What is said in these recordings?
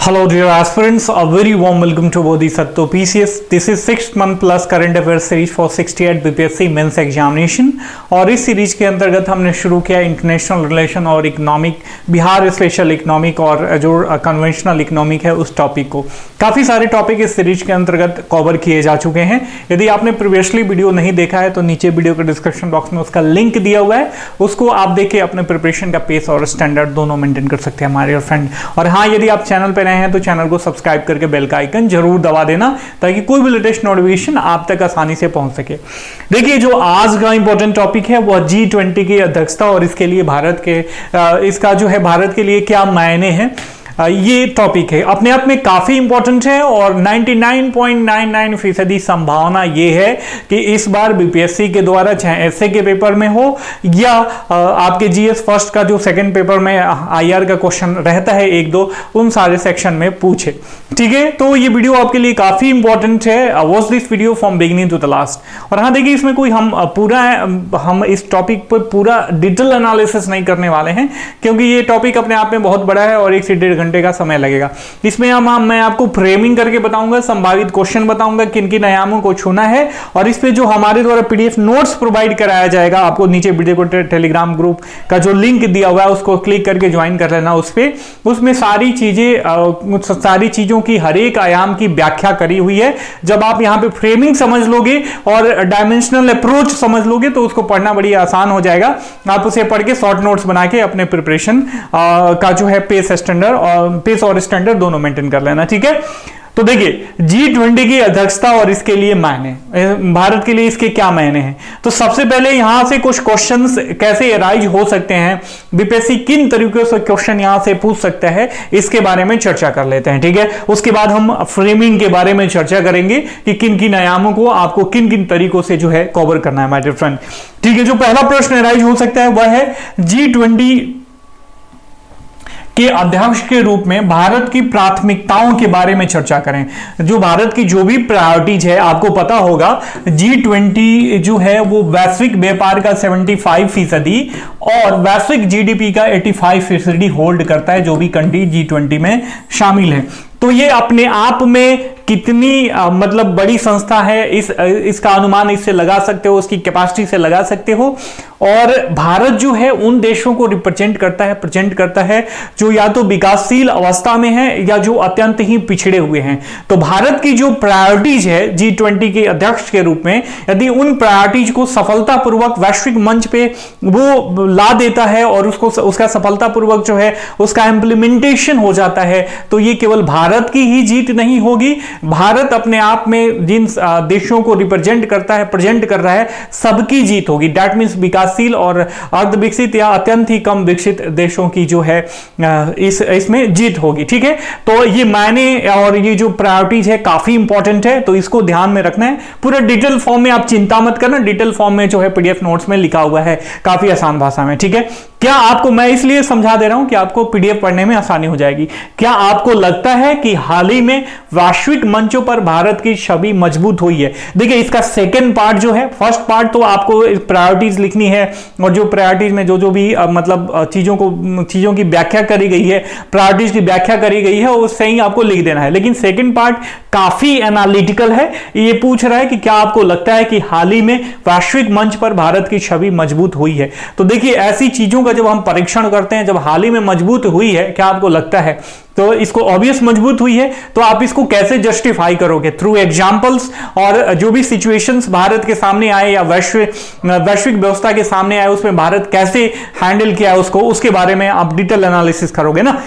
Hello dear aspirants, a very warm welcome to Bodhisattva PCS. This is 6th month plus current affairs series for 68 BPSC mains examination और इस series के अंतर्गत हमने शुरू किया international relation और economic, Bihar special economic और जो कन्वेंशनल इकोनॉमिक है उस टॉपिक को। काफ़ी सारे टॉपिक इस सीरीज के अंतर्गत कवर किए जा चुके हैं। यदि आपने प्रीवियसली वीडियो नहीं देखा है तो नीचे वीडियो के डिस्क्रिप्शन बॉक्स में उसका लिंक दिया हुआ है, उसको आप देख के अपने प्रिपरेशन का पेस और स्टैंडर्ड दोनों मेंटेन कर सकते हैं हमारे फ्रेंड। और हाँ, यदि आप चैनल पर नए हैं तो चैनल को सब्सक्राइब करके बेल का आइकन जरूर दबा देना ताकि कोई भी लेटेस्ट नोटिफिकेशन आप तक आसानी से पहुंच सके। देखिए, जो आज का इंपॉर्टेंट टॉपिक है वह G20 की अध्यक्षता और इसके लिए भारत के इसका जो है भारत के लिए क्या मायने हैं, ये टॉपिक है। अपने आप में काफी इंपॉर्टेंट है और 99.99% संभावना ये है कि इस बार बीपीएससी के द्वारा चाहे एसए के पेपर में हो या आपके जीएस फर्स्ट का जो सेकंड पेपर में आईआर का क्वेश्चन रहता है एक दो, उन सारे सेक्शन में पूछे। ठीक है, तो ये वीडियो आपके लिए काफी इंपॉर्टेंट है। Watch this video from beginning to the last. और हाँ, देखिए, इसमें कोई हम इस टॉपिक पर पूरा डिटेल एनालिसिस नहीं करने वाले हैं क्योंकि ये टॉपिक अपने आप में बहुत बड़ा है और 1 से 1.5 घंटे का समय लगेगा। इसमें मैं आपको फ्रेमिंग करके बताऊंगा, संभावित क्वेश्चन बताऊंगा, किन किन आयामों को छूना है और इस पे जो हमारे द्वारा पीडीएफ नोट्स प्रोवाइड कराया जाएगा। आपको नीचे वीडियो को टेलीग्राम ग्रुप का जो लिंक दिया हुआ है उसको क्लिक करके ज्वाइन कर लेना। उसमें सारी चीजों की हर एक आयाम की व्याख्या करी हुई है। जब आप यहाँ पे फ्रेमिंग समझ लोगे और डायमेंशनल अप्रोच समझ लोगे तो उसको पढ़ना बड़ी आसान हो जाएगा। आप उसे पढ़ के शॉर्ट नोट्स बना के अपने प्रिपरेशन का जो है पेस और स्टैंडर्ड दोनों मेंटेन कर लेना। ठीक है, तो देखिए, G20 की अध्यक्षता और इसके लिए मायने, भारत के लिए इसके क्या मायने हैं। तो सबसे पहले यहां से कुछ क्वेश्चंस कैसे अराइज हो सकते हैं, बीपीएससी किन तरीकों से क्वेश्चन यहां से पूछ सकता है, इसके बारे में चर्चा कर लेते हैं। ठीक है, उसके बाद हम फ्रेमिंग के बारे में चर्चा करेंगे कि किन किन आयामों को आपको किन किन तरीकों से जो है कवर करना है माय डियर फ्रेंड। ठीक है, जो पहला प्रश्न अराइज हो सकता है वह है G20 के अध्यक्ष के रूप में भारत की प्राथमिकताओं के बारे में चर्चा करें। जो भारत की जो भी प्रायोरिटीज है, आपको पता होगा G20 जो है वो वैश्विक व्यापार का 75% और वैश्विक जीडीपी का 85% होल्ड करता है, जो भी कंट्री G20 में शामिल है। तो ये अपने आप में कितनी मतलब बड़ी संस्था है, इसका अनुमान इससे लगा सकते हो, उसकी कैपेसिटी से लगा सकते हो। और भारत जो है उन देशों को प्रेजेंट करता है जो या तो विकासशील अवस्था में है या जो अत्यंत ही पिछड़े हुए हैं। तो भारत की जो प्रायोरिटीज है G20 के अध्यक्ष के रूप में, यदि उन प्रायोरिटीज को सफलतापूर्वक वैश्विक मंच पे वो ला देता है और उसका सफलतापूर्वक जो है उसका इंप्लीमेंटेशन हो जाता है, तो ये केवल भारत की ही जीत नहीं होगी। भारत अपने आप में जिन देशों को प्रेजेंट कर रहा है, सबकी जीत होगी। दैट मींस विकासशील और अर्ध विकसित या अत्यंत ही कम विकसित देशों की जो है इसमें जीत होगी। ठीक है, तो ये मायने और ये जो प्रायोरिटीज है काफी इंपॉर्टेंट है, तो इसको ध्यान में रखना है। पूरा डिटेल फॉर्म में आप चिंता मत करना, डिटेल फॉर्म में जो है पीडीएफ नोट्स में लिखा हुआ है काफी आसान भाषा में। ठीक है, क्या आपको, मैं इसलिए समझा दे रहा हूं कि आपको पीडीएफ पढ़ने में आसानी हो जाएगी। क्या आपको लगता है कि हाल ही में वैश्विक मंचों पर भारत की छवि मजबूत हुई है? देखिए, इसका सेकंड पार्ट जो है, फर्स्ट पार्ट तो आपको प्रायोरिटीज लिखनी है और जो प्रायोरिटीज में जो भी मतलब चीजों की व्याख्या करी गई है, प्रायोरिटीज की व्याख्या करी गई है, उससे ही आपको लिख देना है। लेकिन सेकंड पार्ट काफी एनालिटिकल है। ये पूछ रहा है कि क्या आपको लगता है कि हाल ही में वैश्विक मंच पर भारत की छवि मजबूत हुई है। तो देखिए, ऐसी चीजों का जब हम परीक्षण करते हैं, जब हाल ही में मजबूत हुई है, क्या आपको लगता है, तो इसको ऑब्वियस मजबूत हुई है, तो आप इसको कैसे जस्टिफाई करोगे? थ्रू एग्जांपल्स और जो भी सिचुएशंस भारत के सामने आए या वैश्विक व्यवस्था के सामने आए, उसमें भारत कैसे हैंडल किया है उसको, उसके बारे में आप डिटेल एनालिसिस करोगे ना।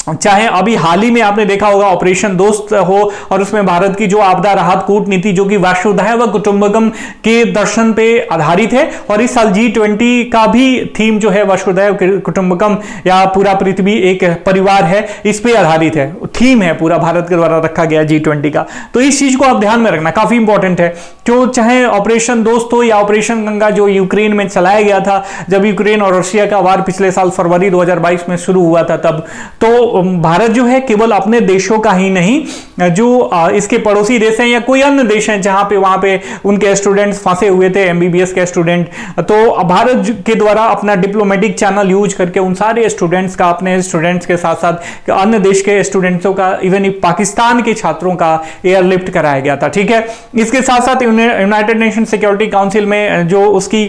चाहे अभी हाल ही में आपने देखा होगा ऑपरेशन दोस्त हो और उसमें भारत की जो आपदा राहत कूटनीति जो कि वसुधैव कुटुंबकम के दर्शन पे आधारित है, और इस साल G20 का भी थीम जो है वसुधैव कुटुंबकम या पूरा पृथ्वी एक परिवार है, इस पे आधारित है, थीम है पूरा भारत के द्वारा रखा गया G20 का। तो इस चीज को आप ध्यान में रखना, काफी इंपॉर्टेंट है। जो चाहे ऑपरेशन दोस्त हो या ऑपरेशन गंगा जो यूक्रेन में चलाया गया था, जब यूक्रेन और रशिया का वार पिछले साल फरवरी 2022 में शुरू हुआ था, तब तो भारत जो है केवल अपने देशों का ही नहीं, जो इसके पड़ोसी देश हैं या कोई अन्य देश हैं जहां पे वहां पे उनके स्टूडेंट्स फंसे हुए थे, एमबीबीएस के स्टूडेंट, तो भारत के द्वारा अपना डिप्लोमेटिक चैनल यूज करके उन सारे स्टूडेंट्स का, अपने स्टूडेंट्स के साथ साथ अन्य देश के स्टूडेंट्सों का, इवन पाकिस्तान के छात्रों का एयरलिफ्ट कराया गया था। ठीक है, इसके साथ साथ यूनाइटेड नेशन सिक्योरिटी काउंसिल में जो उसकी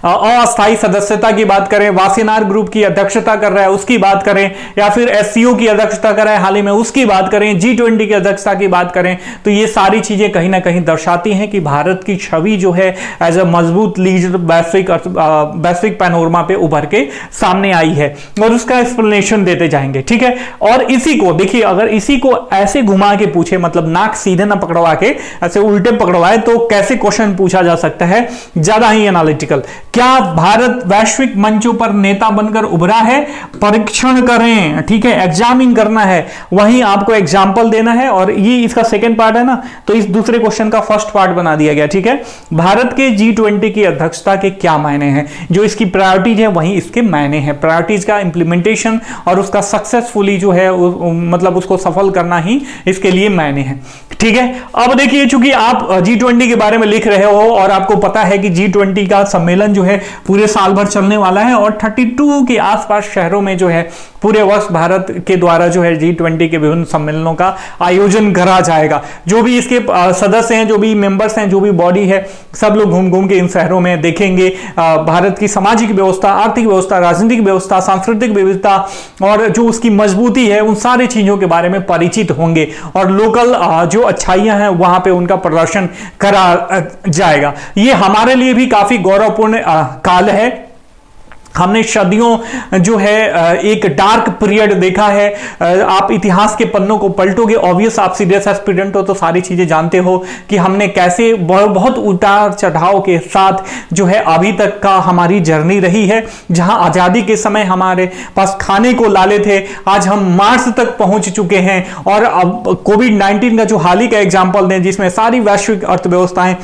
अस्थायी सदस्यता की बात करें, वासेनार ग्रुप की अध्यक्षता कर रहा है उसकी बात करें, या फिर एससीओ की अध्यक्षता कर रहा है हाल ही में उसकी बात करें, G20 की अध्यक्षता की बात करें, तो ये सारी चीजें कहीं ना कहीं दर्शाती हैं कि भारत की छवि जो है एज अ मजबूत लीडर वैश्विक पैनोरमा पे उभर के सामने आई है, और उसका एक्सप्लेनेशन देते जाएंगे। ठीक है, और इसी को देखिए, अगर इसी को ऐसे घुमा के पूछे, मतलब नाक सीधे ना पकड़वा के ऐसे उल्टे पकड़वाए, तो कैसे क्वेश्चन पूछा जा सकता है, ज्यादा ही एनालिटिकल। क्या भारत वैश्विक मंचों पर नेता बनकर उभरा है? परीक्षण करें, ठीक है, एग्जामिन करना है, वहीं आपको एग्जाम्पल देना है, और ये इसका सेकंड पार्ट है ना, तो इस दूसरे क्वेश्चन का फर्स्ट पार्ट बना दिया गया। ठीक है, भारत के G20 की अध्यक्षता के क्या मायने हैं, जो इसकी प्रायोरिटीज है वहीं इसके मायने हैं। प्रायोरिटीज का इंप्लीमेंटेशन और उसका सक्सेसफुली जो है मतलब उसको सफल करना ही इसके लिए मायने हैं। ठीक है, अब देखिए, चूंकि आप G20 के बारे में लिख रहे हो और आपको पता है कि G20 का सम्मेलन जो है पूरे साल भर चलने वाला है, और 32 के आसपास शहरों में जो है पूरे वर्ष भारत के द्वारा जो है G20 के विभिन्न सम्मेलनों का आयोजन करा जाएगा। जो भी इसके सदस्य हैं, जो भी मेंबर्स हैं, जो भी बॉडी है, सब लोग घूम घूम के इन शहरों में देखेंगे भारत की सामाजिक व्यवस्था, आर्थिक व्यवस्था, राजनीतिक व्यवस्था, सांस्कृतिक विविधता और जो उसकी मजबूती है, उन सारी चीजों के बारे में परिचित होंगे, और लोकल जो अच्छाइयां हैं वहां पे उनका प्रदर्शन करा जाएगा। ये हमारे लिए भी काफी गौरवपूर्ण काल है। हमने सदियों जो है एक डार्क पीरियड देखा है। आप इतिहास के पन्नों को पलटोगे, ऑब्वियस आप सीरियस एस्पिरेंट हो तो सारी चीजें जानते हो कि हमने कैसे बहुत उतार चढ़ाव के साथ जो है अभी तक का हमारी जर्नी रही है। जहां आजादी के समय हमारे पास खाने को लाले थे, आज हम मार्स तक पहुंच चुके हैं, और अब कोविड-19 का जो हाल ही का एग्जाम्पल दें, जिसमें सारी वैश्विक अर्थव्यवस्थाएं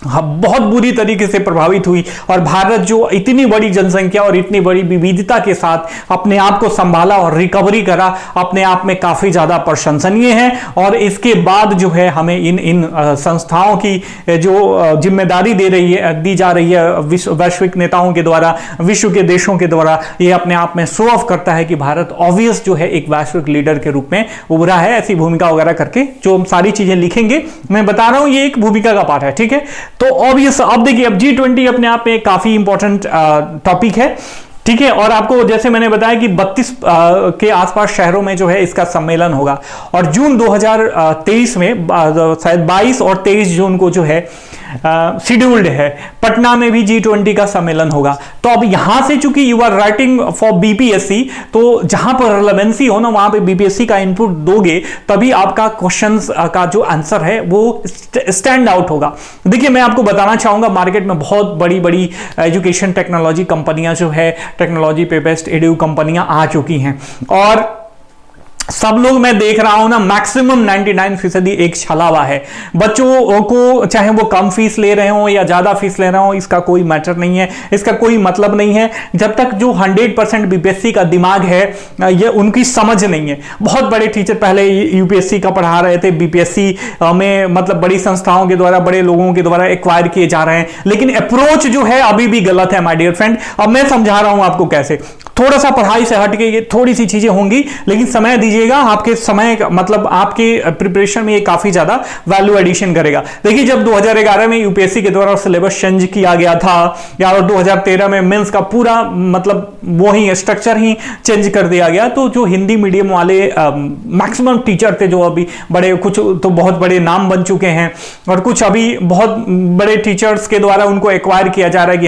बहुत बुरी तरीके से प्रभावित हुई, और भारत जो इतनी बड़ी जनसंख्या और इतनी बड़ी विविधता के साथ अपने आप को संभाला और रिकवरी करा, अपने आप में काफी ज्यादा प्रशंसनीय है। और इसके बाद जो है हमें इन संस्थाओं की जो जिम्मेदारी दी जा रही है वैश्विक नेताओं के द्वारा, विश्व के देशों के द्वारा, ये अपने आप में शो ऑफ करता है कि भारत ऑब्वियस जो है एक वैश्विक लीडर के रूप में उभरा है। ऐसी भूमिका वगैरह करके जो हम सारी चीजें लिखेंगे, मैं बता रहा हूं ये एक भूमिका का पार्ट है। ठीक है, तो ऑब्वियस अब देखिए, अब G20 अपने आप में काफी इंपॉर्टेंट टॉपिक है। ठीक है, और आपको जैसे मैंने बताया कि 32 के आसपास शहरों में जो है इसका सम्मेलन होगा, और जून 2023 में शायद 22 और 23 जून को जो है शेड्यूल्ड है पटना में भी G20 का सम्मेलन होगा। तो अब यहां से चूंकि you are writing for BPSC, तो जहां पर रिलेवेंसी हो ना वहां पे बीपीएससी का इनपुट दोगे, तभी आपका क्वेश्चंस का जो आंसर है वो स्टैंड आउट होगा। देखिए, मैं आपको बताना चाहूंगा, मार्केट में बहुत बड़ी बड़ी एजुकेशन टेक्नोलॉजी कंपनियां जो है, टेक्नोलॉजी पे बेस्ड एडू कंपनियां आ चुकी हैं, और सब लोग मैं देख रहा हूं ना, मैक्सिमम 99% एक छलावा है। बच्चों को चाहे वो कम फीस ले रहे हो या ज्यादा फीस ले रहे हो, इसका कोई मैटर नहीं है, इसका कोई मतलब नहीं है, जब तक जो 100% बीपीएससी का दिमाग है ये उनकी समझ नहीं है। बहुत बड़े टीचर पहले यूपीएससी का पढ़ा रहे थे, बीपीएससी में मतलब बड़ी संस्थाओं के द्वारा, बड़े लोगों के द्वारा एक्वायर किए जा रहे हैं, लेकिन अप्रोच जो है अभी भी गलत है माय डियर फ्रेंड। अब मैं समझा रहा हूं आपको कैसे, थोड़ा सा पढ़ाई से हट के ये थोड़ी सी चीजें होंगी, लेकिन समय दीजिएगा, आपके समय मतलब आपके प्रिपरेशन में ये काफी ज्यादा वैल्यू एडिशन करेगा। देखिए, जब 2011 में यूपीएससी के द्वारा सिलेबस चेंज किया गया था, या 2013 में मेंस का पूरा मतलब वही स्ट्रक्चर ही चेंज कर दिया गया, तो जो हिंदी मीडियम वाले मैक्सिमम टीचर थे, जो अभी बड़े, कुछ तो बहुत बड़े नाम बन चुके हैं, और कुछ अभी बहुत बड़े टीचर्स के द्वारा उनको एक्वायर किया जा रहा है कि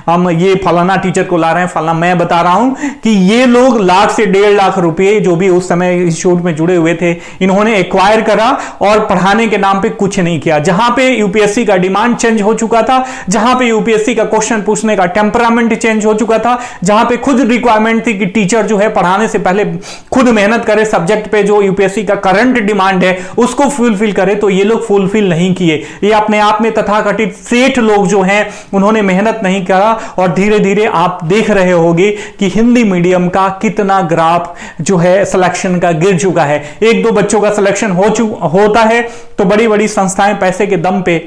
हम ये फलाना टीचर को ला रहे हैं, फलाना। मैं बता रहा हूं कि ये लोग लाख से 1.5 लाख रुपए जो भी उस समय इंस्टीट्यूट में जुड़े हुए थे, इन्होंने एक्वायर करा और पढ़ाने के नाम पे कुछ नहीं किया। जहां पे यूपीएससी का डिमांड चेंज हो चुका था, जहां पे यूपीएससी का क्वेश्चन पूछने का टेम्परामेंट चेंज हो चुका था, जहां पे खुद रिक्वायरमेंट थी कि टीचर जो है पढ़ाने से पहले खुद मेहनत करे सब्जेक्ट पे, जो यूपीएससी का करंट डिमांड है उसको फुलफिल करे, तो ये लोग फुलफिल नहीं किए। ये अपने आप में तथाकथित सेठ लोग जो हैं उन्होंने मेहनत नहीं करा, और धीरे धीरे आप देख रहे होंगे कि हिंदी मीडियम का कितना ग्राफ जो है सिलेक्शन का गिर चुका है। एक दो बच्चों का सिलेक्शन होता है तो बड़ी बड़ी संस्थाएं पैसे के दम पे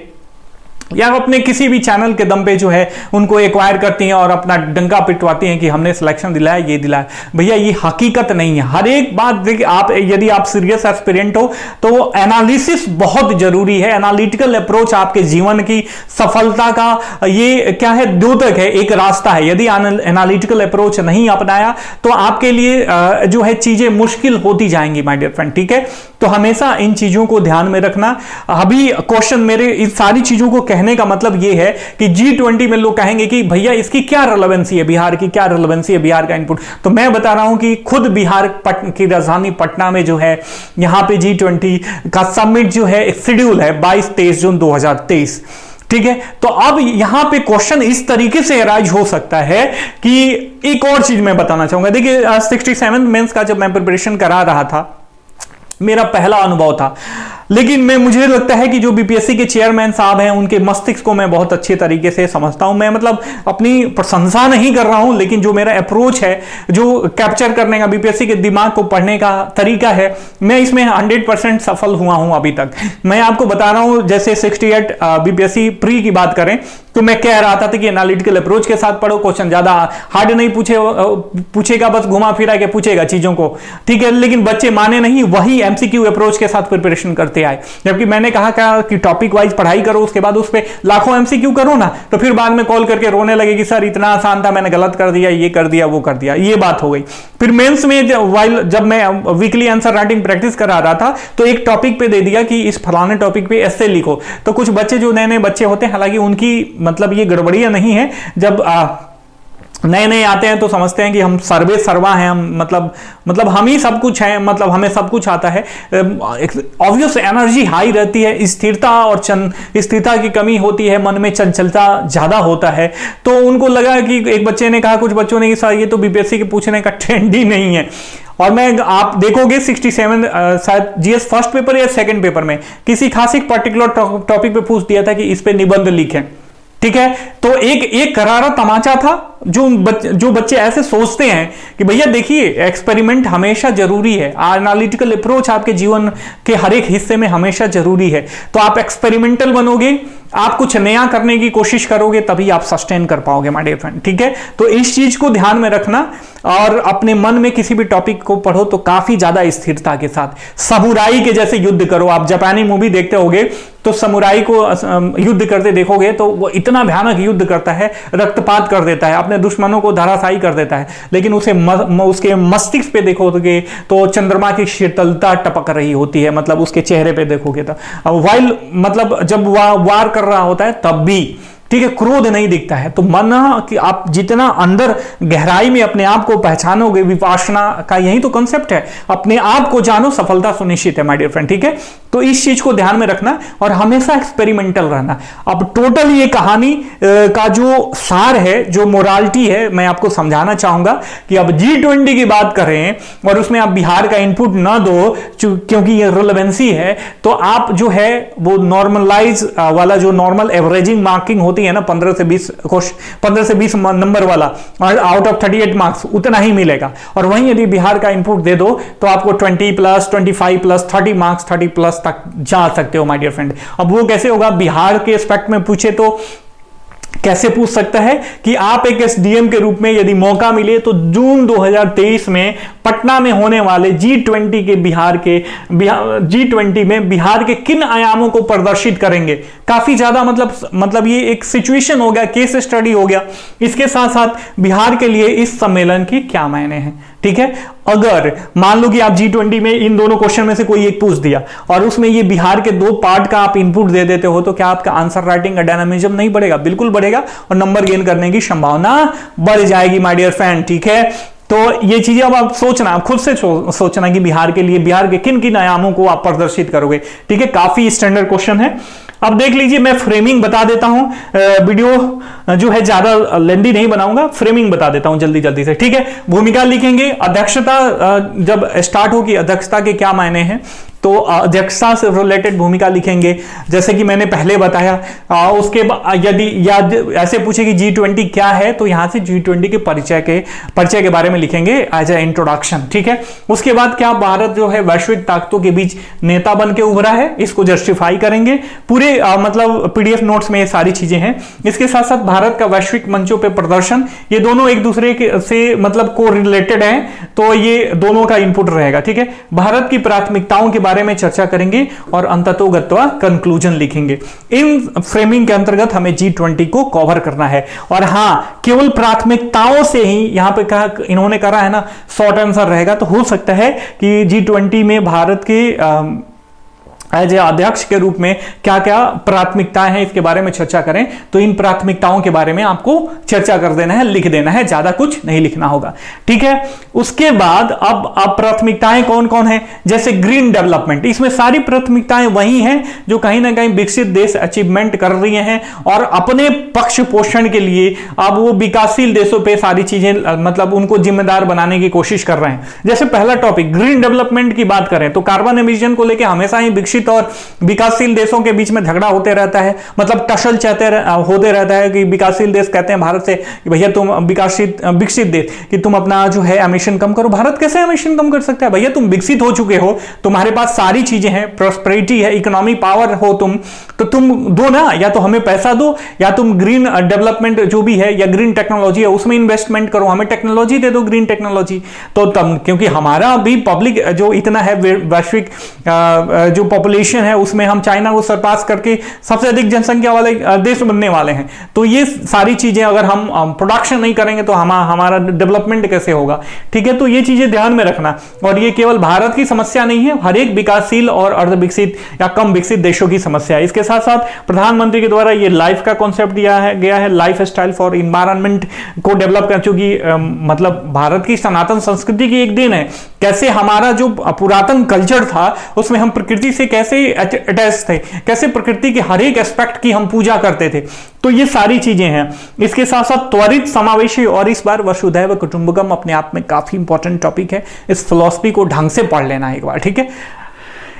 या अपने किसी भी चैनल के दम पे जो है उनको एक्वायर करती हैं और अपना डंका पिटवाती हैं कि हमने सिलेक्शन दिलाया, ये दिलाया। भैया ये हकीकत नहीं है। हर एक बात देखिए, आप यदि आप सीरियस एस्पिरेंट हो तो एनालिसिस बहुत जरूरी है। एनालिटिकल अप्रोच आपके जीवन की सफलता का ये क्या है, द्योतक है, एक रास्ता है। यदि एनालिटिकल अप्रोच नहीं अपनाया तो आपके लिए जो है चीजें मुश्किल होती जाएंगी माय डियर फ्रेंड, ठीक है। तो हमेशा इन चीजों को ध्यान में रखना। अभी क्वेश्चन मेरे इन सारी चीजों को कहने का मतलब यह है कि G20 में लोग कहेंगे कि भैया इसकी क्या रिलेवेंसी है, बिहार की क्या रिलेवेंसी है, बिहार का इनपुट। तो मैं बता रहा हूं कि खुद बिहार की राजधानी पटना में जो है यहां पे G20 का समिट जो है शेड्यूल है 22-23 जून 2023, ठीक है। तो अब यहां पे क्वेश्चन इस तरीके से अराइज हो सकता है कि एक और चीज मैं बताना चाहूंगा। देखिए 67 मेंस का जब मैं प्रिपरेशन करा रहा था, मेरा पहला अनुभव था, लेकिन मुझे लगता है कि जो बीपीएससी के चेयरमैन साहब हैं उनके मस्तिष्क को मैं बहुत अच्छे तरीके से समझता हूं। मैं मतलब अपनी प्रशंसा नहीं कर रहा हूं, लेकिन जो मेरा अप्रोच है, जो कैप्चर करने का बीपीएससी के दिमाग को पढ़ने का तरीका है, मैं इसमें 100% सफल हुआ हूं अभी तक। मैं आपको बता रहा हूं, जैसे 68 बीपीएससी प्री की बात करें तो मैं कह रहा था कि एनालिटिकल अप्रोच के साथ पढ़ो, क्वेश्चन ज्यादा हार्ड नहीं पूछेगा, बस घुमा फिरा के पूछेगा चीजों को, ठीक है। लेकिन बच्चे माने नहीं, वही एमसीक्यू अप्रोच के साथ प्रिपरेशन करते आए। जबकि मैंने कहा कि टॉपिक वाइज पढ़ाई करो, उसके बाद उस पर लाखों एमसीक्यू करो ना, तो फिर बाद में कॉल करके रोने लगे कि सर इतना आसान था, मैंने गलत कर दिया, ये कर दिया, वो कर दिया। ये बात हो गई। फिर मेंस में जब मैं वीकली आंसर राइटिंग प्रैक्टिस करा रहा था तो एक टॉपिक पे दे दिया कि इस फलाने टॉपिक पे ऐसे लिखो। तो कुछ बच्चे जो नए नए बच्चे होते हैं, हालांकि उनकी मतलब ये गड़बड़ियां नहीं है, जब नए नए आते हैं तो समझते हैं कि हम सर्वे सर्वा हैं, हम मतलब हम ही सब कुछ हैं, मतलब हमें सब कुछ आता है। ऑब्वियस एनर्जी हाई रहती है, स्थिरता और स्थिरता की कमी होती है, मन में चंचलता ज्यादा होता है। तो उनको लगा कि एक बच्चे ने कहा, कुछ बच्चों ने कि सर ये तो बीपीएससी के पूछने का ट्रेंड ही नहीं है। और मैं आप देखोगे 67 शायद जीएस फर्स्ट पेपर या सेकंड पेपर में किसी खास एक पर्टिकुलर टॉपिक पे पूछ दिया था कि इस पे निबंध लिखें, ठीक है। तो एक करारा तमाचा था। जो बच्चे ऐसे सोचते हैं कि भैया देखिए एक्सपेरिमेंट हमेशा जरूरी है, एनालिटिकल अप्रोच आपके जीवन के हर एक हिस्से में हमेशा जरूरी है। तो आप एक्सपेरिमेंटल बनोगे, आप कुछ नया करने की कोशिश करोगे, तभी आप सस्टेन कर पाओगे माय डियर फ्रेंड, ठीक है। तो इस चीज को ध्यान में रखना और अपने मन में किसी भी टॉपिक को पढ़ो तो काफी ज्यादा स्थिरता के साथ समुराई के जैसे युद्ध करो। आप जापानी मूवी देखते होगे तो समुराई को युद्ध करते देखोगे तो वो इतना भयानक युद्ध करता है, रक्तपात कर देता है, अपने दुश्मनों को धराशायी कर देता है, लेकिन उसके मस्तिष्क पे देखोगे तो चंद्रमा की शीतलता टपक रही होती है। मतलब उसके चेहरे पे देखोगे तो वाइल मतलब जब वार कर रहा होता है तब भी, ठीक है, क्रोध नहीं दिखता है। तो माना कि आप जितना अंदर गहराई में अपने आप को पहचानोगे, विपासना का यही तो कंसेप्ट है, अपने आप को जानो, सफलता सुनिश्चित है माय डियर फ्रेंड, ठीक है। तो इस चीज को ध्यान में रखना और हमेशा एक्सपेरिमेंटल रहना। अब टोटल ये कहानी का जो सार है, जो मोरालिटी है, मैं आपको समझाना चाहूंगा कि अब G20 की बात करें और उसमें आप बिहार का इनपुट ना दो क्योंकि ये रिलेवेंसी है, तो आप जो है वो नॉर्मलाइज वाला जो नॉर्मल एवरेजिंग मार्किंग होती है ना 15 से 20 नंबर वाला, और आउट ऑफ 38 मार्क्स उतना ही मिलेगा। और वहीं यदि बिहार का इनपुट दे दो तो आपको 20+, 25+, 30 मार्क्स, 30+ तक जा सकते हो माय डियर फ्रेंड। अब वो कैसे होगा, बिहार के एस्पेक्ट में पूछे तो कैसे पूछ सकता है कि आप एक एसडीएम के रूप में यदि मौका मिले तो जून 2023 में पटना में होने वाले G20 में बिहार के किन आयामों को प्रदर्शित करेंगे। काफी ज्यादा मतलब ये एक सिचुएशन हो गया, केस स्टडी हो गया। इसके साथ साथ बिहार के लिए इस सम्मेलन की क्या मायने हैं, ठीक है। अगर मान लो कि आप G20 में इन दोनों क्वेश्चन में से कोई एक पूछ दिया और उसमें ये बिहार के 2 पार्ट का आप इनपुट दे देते हो, तो क्या आपका आंसर राइटिंग का डायनामिज्म नहीं बढ़ेगा? बिल्कुल बढ़ेगा और नंबर गेन करने की संभावना बढ़ जाएगी माय डियर फ्रेंड, ठीक है। तो ये चीजें अब आप सोचना, आप खुद से सोचना कि बिहार के लिए, बिहार के किन किन आयामों को आप प्रदर्शित करोगे। ठीक है, काफी स्टैंडर्ड क्वेश्चन है। अब देख लीजिए, मैं फ्रेमिंग बता देता हूं, वीडियो जो है ज्यादा लेंदी नहीं बनाऊंगा, फ्रेमिंग बता देता हूं जल्दी जल्दी से। ठीक है, भूमिका लिखेंगे, अध्यक्षता जब स्टार्ट होगी, अध्यक्षता के क्या मायने हैं, तो अध्यक्षता से रिलेटेड भूमिका लिखेंगे, जैसे कि मैंने पहले बताया। उसके बाद यदि याद ऐसे पूछे कि G20 क्या है, तो यहां से G20 के परिचय के बारे में लिखेंगे एज ए इंट्रोडक्शन। ठीक है, उसके बाद क्या भारत जो है वैश्विक ताकतों के बीच नेता बन के उभरा है, इसको जस्टिफाई करेंगे। पूरे मतलब पीडीएफ नोट्स में ये सारी चीजें हैं। इसके साथ साथ भारत का वैश्विक मंचों पे प्रदर्शन, ये दोनों एक दूसरे के से मतलब को रिलेटेड हैं, तो ये दोनों का इनपुट रहेगा। ठीक है, भारत की प्राथमिकताओं के बारे में चर्चा करेंगे और अंततोगत्वा कंक्लूजन लिखेंगे। इन फ्रेमिंग के अंतर्गत हमें G20 को कवर करना है। और हां, केवल प्राथमिकताओं से ही यहां पे कहा, इन्होंने करा है ना, शॉर्ट आंसर रहेगा, तो हो सकता है कि G20 में भारत के एज ए अध्यक्ष के रूप में क्या क्या प्राथमिकताएं हैं, इसके बारे में चर्चा करें। तो इन प्राथमिकताओं के बारे में आपको चर्चा कर देना है, लिख देना है, ज्यादा कुछ नहीं लिखना होगा। ठीक है, उसके बाद अब प्राथमिकताएं कौन कौन है, जैसे ग्रीन डेवलपमेंट, इसमें सारी प्राथमिकताएं वही हैं जो कहीं ना कहीं विकसित देश अचीवमेंट कर रही हैं और अपने पक्ष पोषण के लिए अब वो विकासशील देशों पे सारी चीजें मतलब उनको जिम्मेदार बनाने की कोशिश कर रहे हैं। जैसे पहला टॉपिक ग्रीन डेवलपमेंट की बात करें तो कार्बन एमिशन को लेकर हमेशा ही विकसित और विकासशील देशों के बीच में झगड़ा होते रहता है, मतलब टसल होते रहता है कि विकासशील देश कहते हैं भारत से कि भैया तुम विकसित देश कि तुम अपना जो है एमिशन कम करो। भारत कैसे एमिशन कम कर सकता है, भैया तुम विकसित हो चुके हो, तुम्हारे पास सारी चीजें हैं, प्रॉस्पेरिटी है, इकोनॉमी पावर हो तुम, तो तुम दो ना, या तो हमें पैसा दो या तुम ग्रीन डेवलपमेंट जो भी है या ग्रीन टेक्नोलॉजी है उसमें इन्वेस्टमेंट करो, हमें टेक्नोलॉजी दे दो, ग्रीन टेक्नोलॉजी। तो तब क्योंकि हमारा भी पब्लिक जो इतना है, वैश्विक जो पॉपुलेशन है उसमें हम चाइना को सरपास करके सबसे अधिक जनसंख्या वाले देश बनने वाले हैं। तो ये सारी चीजें अगर हम प्रोडक्शन नहीं करेंगे तो हमारा डेवलपमेंट कैसे होगा। ठीक है, तो ये चीजें ध्यान में रखना। और ये केवल भारत की समस्या नहीं है, हर एक विकासशील और अर्ध विकसित या कम विकसित देशों की समस्या है। इसके साथ साथ प्रधानमंत्री के द्वारा ये लाइफ का कॉन्सेप्ट दिया है गया है, लाइफ स्टाइल फॉर इन्वायरमेंट को डेवलप कर, चूंकि मतलब भारत की सनातन संस्कृति की एक देन है, कैसे हमारा जो पुरातन कल्चर था उसमें हम प्रकृति से कैसे अटैच थे, कैसे प्रकृति के हर एक एस्पेक्ट की हम पूजा करते थे। तो ये सारी चीजें हैं। इसके साथ साथ त्वरित समावेशी, और इस बार वसुधैव कुटुंबकम अपने आप में काफी इंपॉर्टेंट टॉपिक है, इस फिलॉसफी को ढंग से पढ़ लेना एक बार। ठीक है,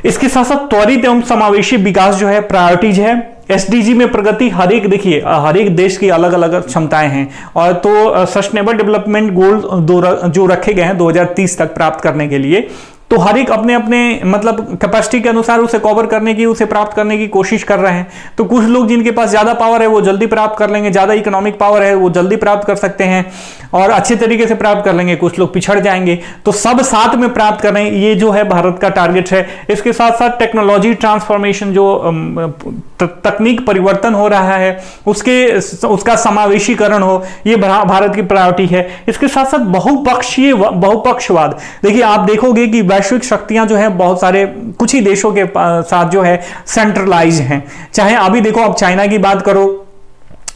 इसके साथ साथ त्वरित एवं समावेशी विकास जो है प्रायोरिटीज है। एसडीजी में प्रगति, हर एक देखिए हर एक देश की अलग अलग क्षमताएं हैं, और तो सस्टेनेबल डेवलपमेंट गोल जो रखे गए हैं 2030 तक प्राप्त करने के लिए, तो हर एक अपने अपने मतलब कैपेसिटी के अनुसार उसे कवर करने की, उसे प्राप्त करने की कोशिश कर रहे हैं। तो कुछ लोग जिनके पास ज्यादा पावर है वो जल्दी प्राप्त कर लेंगे, ज्यादा इकोनॉमिक पावर है वो जल्दी प्राप्त कर सकते हैं और अच्छे तरीके से प्राप्त कर लेंगे, कुछ लोग पिछड़ जाएंगे। तो सब साथ में प्राप्त कर रहे हैं, ये जो है भारत का टारगेट है। इसके साथ साथ टेक्नोलॉजी ट्रांसफॉर्मेशन, जो तकनीक परिवर्तन हो रहा है उसका समावेशीकरण हो, ये भारत की प्रायोरिटी है। इसके साथ साथ बहुपक्षवाद, देखिए आप देखोगे कि वैश्विक शक्तियां जो है बहुत सारे कुछ ही देशों के साथ जो है सेंट्रलाइज हैं। चाहे अभी देखो, अब चाइना की बात करो,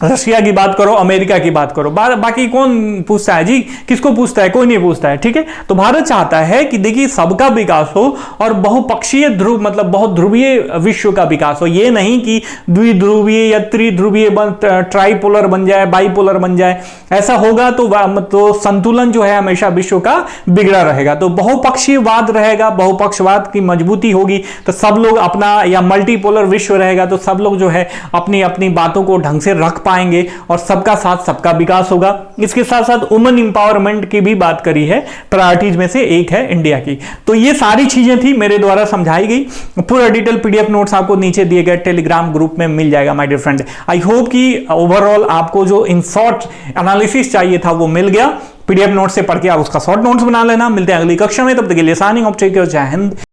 रशिया की बात करो, अमेरिका की बात करो, बाकी कौन पूछता है जी, किसको पूछता है, कोई नहीं पूछता है। ठीक है, तो भारत चाहता है कि देखिए सबका विकास हो और बहुपक्षीय ध्रुव मतलब बहुत ध्रुवीय विश्व का विकास हो। ये नहीं कि द्विध्रुवीय या त्रिध्रुवीय ट्राइपोलर बन जाए, बाइपोलर बन जाए। ऐसा होगा तो संतुलन जो है हमेशा विश्व का बिगड़ा रहेगा। तो बहुपक्षीयवाद रहेगा, बहुपक्षवाद की मजबूती होगी तो सब लोग अपना, या मल्टीपोलर विश्व रहेगा तो सब लोग जो है अपनी अपनी बातों को ढंग से रख पाएंगे और सबका साथ सबका विकास होगा। इसके साथ साथ वुमेन इंपावरमेंट की भी बात करी है, प्रायोरिटीज में से एक है इंडिया की। तो ये सारी चीजें थी मेरे द्वारा समझाई गई। पूरा डिटेल पीडीएफ नोट्स आपको नीचे दिए गए टेलीग्राम ग्रुप में मिल जाएगा my dear friend. I hope कि ओवरऑल आपको जो इन शॉर्ट एनालिसिस चाहिए था वो मिल गया। पीडीएफ नोट से पढ़ के आप उसका शॉर्ट नोट्स बना लेना। मिलते हैं अगली कक्षा में, तब तक के लिए साइनिंग ऑफ, टेक केयर, जय हिंद।